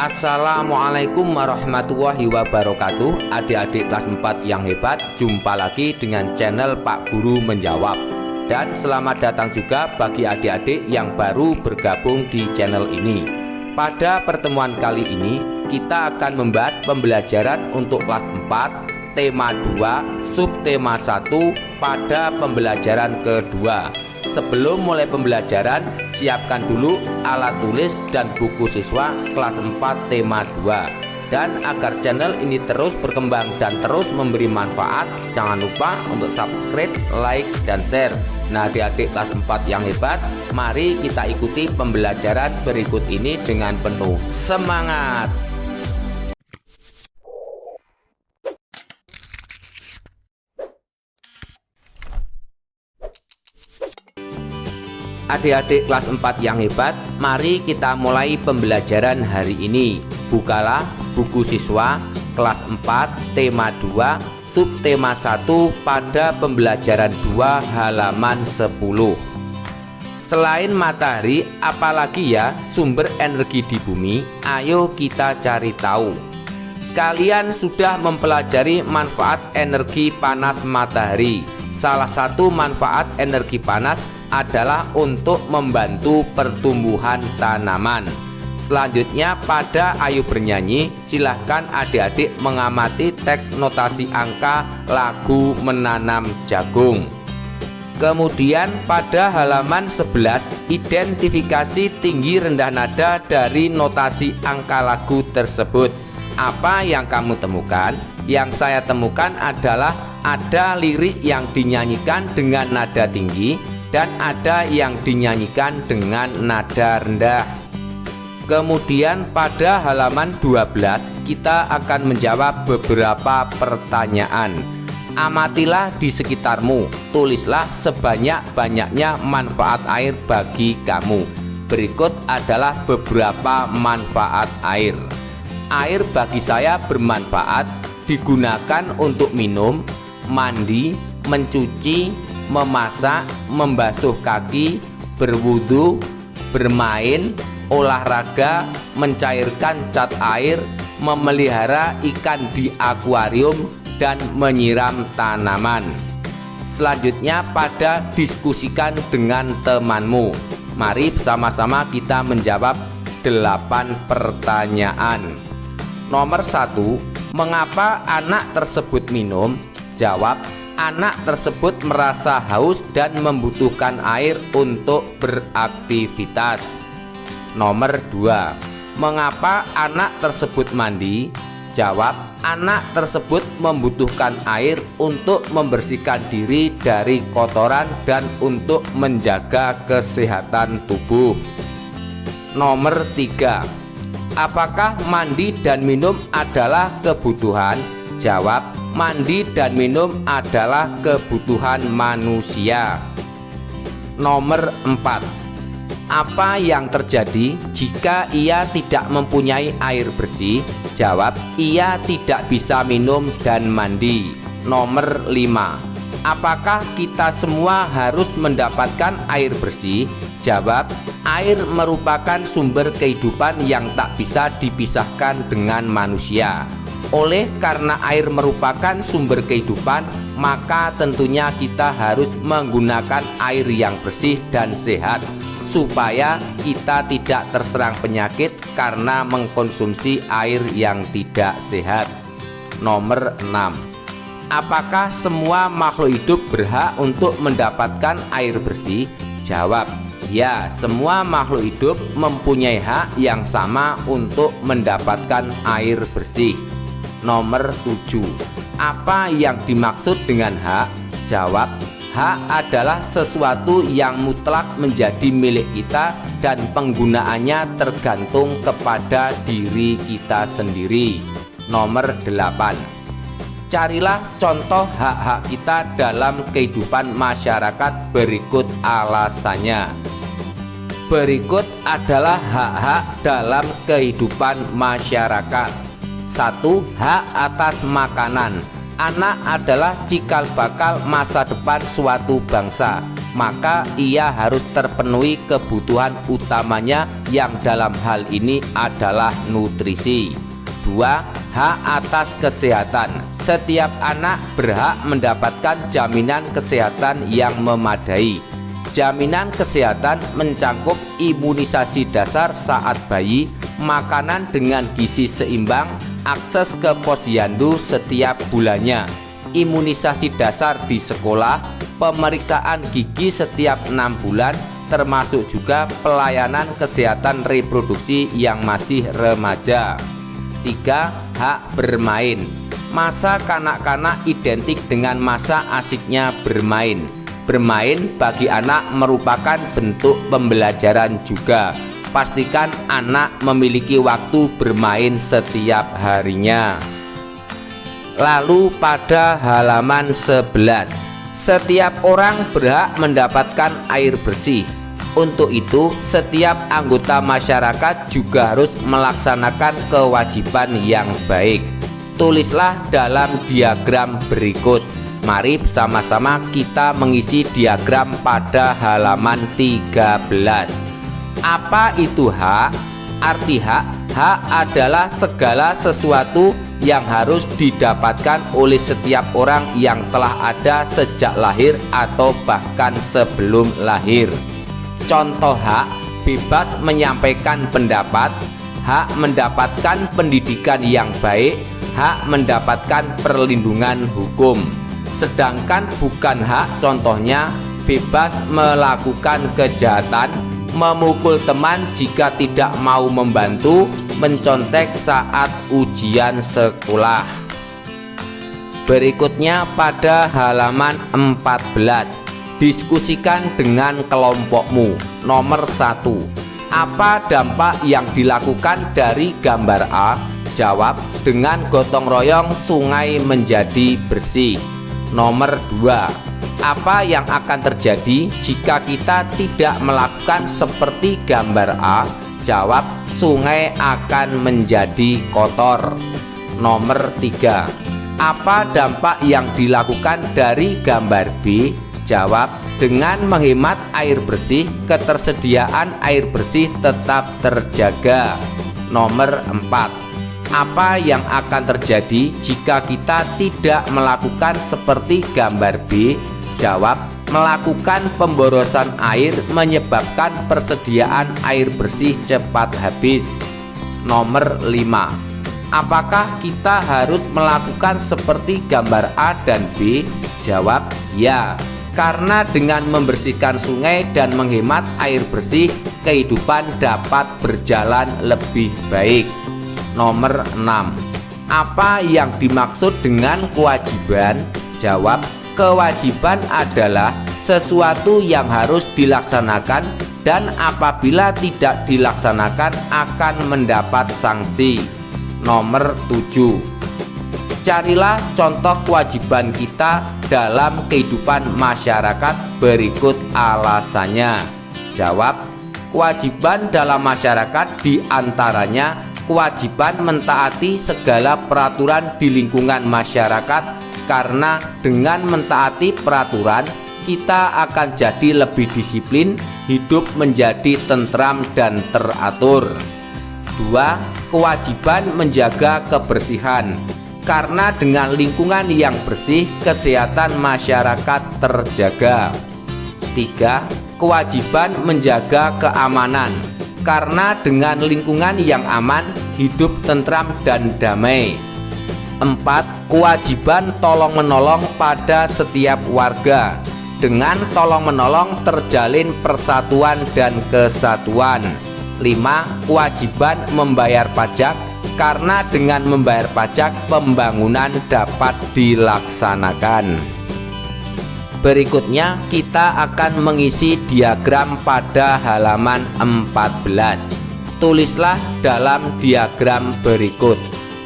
Assalamualaikum warahmatullahi wabarakatuh. Adik-adik kelas 4 yang hebat, jumpa lagi dengan channel Pak Guru Menjawab. Dan selamat datang juga bagi adik-adik yang baru bergabung di channel ini. Pada pertemuan kali ini kita akan membahas pembelajaran untuk kelas 4 tema 2 subtema 1 pada pembelajaran kedua. Sebelum mulai pembelajaran, siapkan dulu alat tulis dan buku siswa kelas 4 tema 2. Dan agar channel ini terus berkembang dan terus memberi manfaat, jangan lupa untuk subscribe, like, dan share. Nah, adik-adik kelas 4 yang hebat, mari kita ikuti pembelajaran berikut ini dengan penuh semangat. Adik-adik kelas 4 yang hebat, mari kita mulai pembelajaran hari ini. Bukalah buku siswa kelas 4 tema 2 subtema 1 pada pembelajaran 2 halaman 10. Selain matahari, apalagi ya sumber energi di bumi? Ayo kita cari tahu. Kalian sudah mempelajari manfaat energi panas matahari. Salah satu manfaat energi panas adalah untuk membantu pertumbuhan tanaman. Selanjutnya pada Ayo Bernyanyi, silahkan adik-adik mengamati teks notasi angka lagu Menanam Jagung. Kemudian pada halaman 11, identifikasi tinggi rendah nada dari notasi angka lagu tersebut. Apa yang kamu temukan? Yang saya temukan adalah ada lirik yang dinyanyikan dengan nada tinggi dan ada yang dinyanyikan dengan nada rendah. Kemudian pada halaman 12 kita akan menjawab beberapa pertanyaan. Amatilah di sekitarmu, tulislah sebanyak-banyaknya manfaat air bagi kamu. Berikut adalah beberapa manfaat air. Air bagi saya bermanfaat, digunakan untuk minum, mandi, mencuci, memasak, membasuh kaki, berwudu, bermain, olahraga, mencairkan cat air, memelihara ikan di akuarium, dan menyiram tanaman. Selanjutnya pada diskusikan dengan temanmu. Mari bersama-sama kita menjawab 8 pertanyaan. Nomor 1, mengapa anak tersebut minum? Jawab, anak tersebut merasa haus dan membutuhkan air untuk beraktivitas. Nomor 2, mengapa anak tersebut mandi? Jawab, anak tersebut membutuhkan air untuk membersihkan diri dari kotoran dan untuk menjaga kesehatan tubuh. Nomor 3, apakah mandi dan minum adalah kebutuhan? Jawab, mandi dan minum adalah kebutuhan manusia. Nomor 4, apa yang terjadi jika ia tidak mempunyai air bersih? Jawab, ia tidak bisa minum dan mandi. Nomor 5, apakah kita semua harus mendapatkan air bersih? Jawab, air merupakan sumber kehidupan yang tak bisa dipisahkan dengan manusia. Oleh karena air merupakan sumber kehidupan, maka tentunya kita harus menggunakan air yang bersih dan sehat supaya kita tidak terserang penyakit karena mengkonsumsi air yang tidak sehat. Nomor 6, apakah semua makhluk hidup berhak untuk mendapatkan air bersih? Jawab, ya, semua makhluk hidup mempunyai hak yang sama untuk mendapatkan air bersih. Nomor 7, apa yang dimaksud dengan hak? Jawab, hak adalah sesuatu yang mutlak menjadi milik kita dan penggunaannya tergantung kepada diri kita sendiri. Nomor 8, carilah contoh hak-hak kita dalam kehidupan masyarakat berikut alasannya. Berikut adalah hak-hak dalam kehidupan masyarakat. 1. Hak atas makanan. Anak adalah cikal bakal masa depan suatu bangsa. maka ia harus terpenuhi kebutuhan utamanya yang dalam hal ini adalah nutrisi. 2. Hak atas kesehatan. Setiap anak berhak mendapatkan jaminan kesehatan yang memadai. Jaminan kesehatan mencakup imunisasi dasar saat bayi, makanan dengan gizi seimbang, akses ke posyandu setiap bulannya, imunisasi dasar di sekolah, pemeriksaan gigi setiap 6 bulan, termasuk juga pelayanan kesehatan reproduksi yang masih remaja. 3. Hak bermain. Masa kanak-kanak identik dengan masa asiknya bermain. Bermain bagi anak merupakan bentuk pembelajaran juga. Pastikan anak memiliki waktu bermain setiap harinya. Lalu pada halaman 11, setiap orang berhak mendapatkan air bersih. Untuk itu, setiap anggota masyarakat juga harus melaksanakan kewajiban yang baik. Tulislah dalam diagram berikut. Mari bersama-sama kita mengisi diagram pada halaman 13. Apa itu hak? Arti hak adalah segala sesuatu yang harus didapatkan oleh setiap orang yang telah ada sejak lahir atau bahkan sebelum lahir. Contoh hak: bebas menyampaikan pendapat, hak mendapatkan pendidikan yang baik, hak mendapatkan perlindungan hukum. Sedangkan bukan hak contohnya bebas melakukan kejahatan, memukul teman jika tidak mau membantu, mencontek saat ujian sekolah. Berikutnya pada halaman 14, diskusikan dengan kelompokmu. Nomor 1. Apa dampak yang dilakukan dari gambar A? Jawab, dengan gotong royong sungai menjadi bersih. Nomor 2. Apa yang akan terjadi jika kita tidak melakukan seperti gambar A? Jawab, sungai akan menjadi kotor. Nomor 3. Apa dampak yang dilakukan dari gambar B? Jawab, dengan menghemat air bersih, ketersediaan air bersih tetap terjaga. Nomor 4. Apa yang akan terjadi jika kita tidak melakukan seperti gambar B? Jawab, melakukan pemborosan air menyebabkan persediaan air bersih cepat habis. Nomor 5. Apakah kita harus melakukan seperti gambar A dan B? Jawab, ya. Karena dengan membersihkan sungai dan menghemat air bersih, kehidupan dapat berjalan lebih baik. Nomor 6. Apa yang dimaksud dengan kewajiban? Jawab, kewajiban adalah sesuatu yang harus dilaksanakan dan apabila tidak dilaksanakan akan mendapat sanksi. Nomor 7. Carilah contoh kewajiban kita dalam kehidupan masyarakat, berikut alasannya. Jawab, kewajiban dalam masyarakat diantaranya kewajiban mentaati segala peraturan di lingkungan masyarakat, karena dengan mentaati peraturan kita akan jadi lebih disiplin, hidup menjadi tentram dan teratur. 2. Kewajiban menjaga kebersihan, karena dengan lingkungan yang bersih, kesehatan masyarakat terjaga. 3. Kewajiban menjaga keamanan, karena dengan lingkungan yang aman, hidup tentram dan damai. 4. Kewajiban tolong-menolong pada setiap warga. Dengan tolong-menolong terjalin persatuan dan kesatuan. 5. Kewajiban membayar pajak, karena dengan membayar pajak pembangunan dapat dilaksanakan. Berikutnya kita akan mengisi diagram pada halaman 14. Tulislah dalam diagram berikut.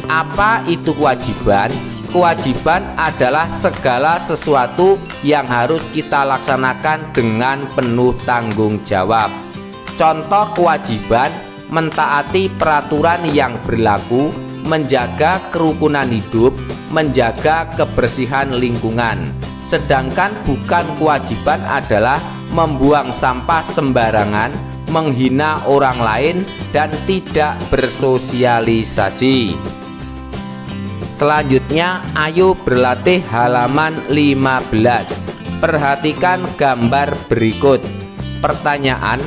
Apa itu kewajiban? Kewajiban adalah segala sesuatu yang harus kita laksanakan dengan penuh tanggung jawab. Contoh kewajiban: mentaati peraturan yang berlaku, menjaga kerukunan hidup, menjaga kebersihan lingkungan. Sedangkan bukan kewajiban adalah membuang sampah sembarangan, menghina orang lain, dan tidak bersosialisasi. Selanjutnya, ayo berlatih halaman 15. Perhatikan gambar berikut. Pertanyaan: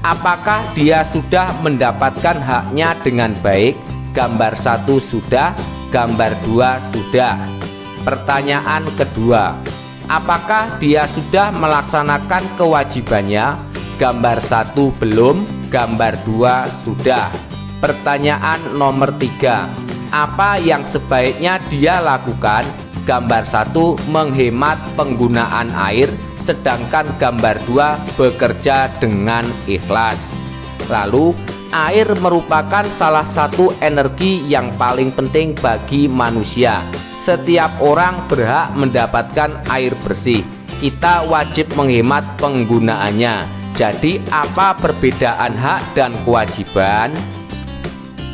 apakah dia sudah mendapatkan haknya dengan baik? Gambar 1 sudah, gambar 2 sudah. Pertanyaan kedua: apakah dia sudah melaksanakan kewajibannya? Gambar 1 belum, gambar 2 sudah. Pertanyaan nomor 3: apa yang sebaiknya dia lakukan? Gambar 1 menghemat penggunaan air, sedangkan gambar 2 bekerja dengan ikhlas. Lalu, air merupakan salah satu energi yang paling penting bagi manusia. Setiap orang berhak mendapatkan air bersih. Kita wajib menghemat penggunaannya. Jadi, apa perbedaan hak dan kewajiban?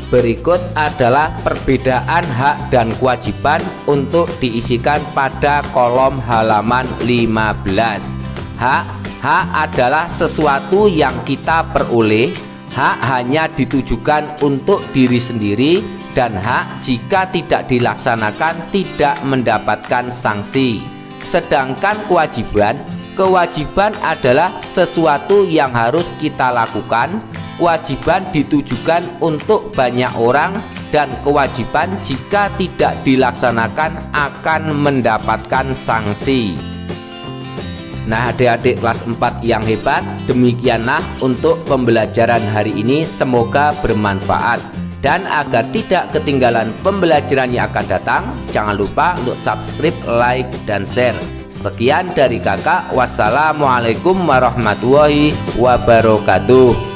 Berikut adalah perbedaan hak dan kewajiban untuk diisikan pada kolom halaman 15. Hak adalah sesuatu yang kita peroleh. Hak hanya ditujukan untuk diri sendiri, dan hak jika tidak dilaksanakan tidak mendapatkan sanksi. Sedangkan kewajiban adalah sesuatu yang harus kita lakukan. Kewajiban ditujukan untuk banyak orang, dan kewajiban jika tidak dilaksanakan akan mendapatkan sanksi. Nah, adik-adik kelas 4 yang hebat, demikianlah untuk pembelajaran hari ini. Semoga bermanfaat, dan agar tidak ketinggalan pembelajaran yang akan datang, jangan lupa untuk subscribe, like, dan share. Sekian dari kakak. Wassalamualaikum warahmatullahi wabarakatuh.